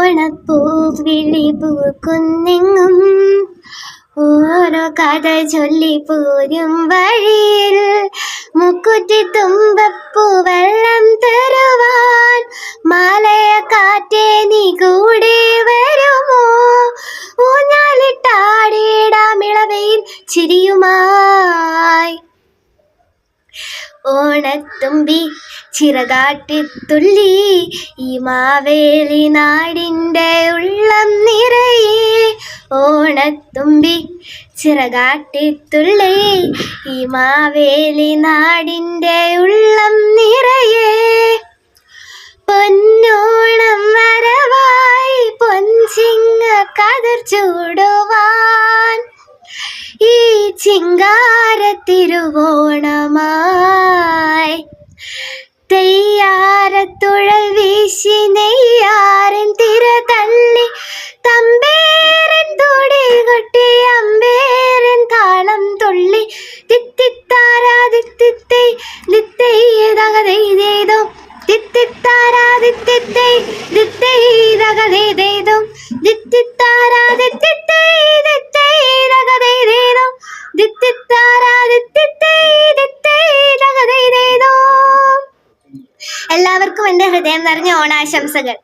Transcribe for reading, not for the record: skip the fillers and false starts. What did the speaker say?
ഓണപ്പൂവിളി പൂക്കുന്നെങ്ങും ഓരോ കഥ ചൊല്ലി പോരും വഴിയിൽ മുക്കുറ്റി തുമ്പപ്പൂ വെള്ളം തരുവാൻ മാലയ കാറ്റേ നീ കൂടെ വരുമോ ഊഞ്ഞാലിട്ടാടിയിടാമിളവയിൽ ചിരിയുമായി ഓണത്തുമ്പി ചിറകാട്ടിത്തുള്ളി ഈ മാവേലി നാടിൻ്റെ ഉള്ളം നിറയെ ഓണത്തുമ്പി ചിറകാട്ടിത്തുള്ളി ഈ മാവേലി നാടിൻ്റെ ഉള്ളം നിറയെ പൊന്നോണം വരവായി പൊൻചിങ്ങ കതിർ ചൂടുവാൻ ഈ ചിങ്കാരത്തിരുവോണമായി തെയ്യാരത്തുഴൽ വീശി നെയ്യാരൻ തിര തള്ളി തമ്പേരൻ തുടി കൊട്ടി അമ്പേരൻ താളം തുള്ളി തിത്തിത്താരാ തിത്തിത്തൈ ദിത്തൈ ദഗദൈതേതോ തിത്തിത്താരാ ദിത്തിത്തൈ ദിത്തൈ ദഗദൈതേതോ ദിത്തിത്താരാ ദിത്തിത്തൈ ദിത്തൈ ദഗദൈതേതോ ദിത്തിത്താരാ ദിത്തിത്തൈ ദിത്തൈ ദഗദൈതേതോ. എല്ലാവർക്കും എൻ്റെ ഹൃദയം നിറഞ്ഞ ഓണാശംസകൾ.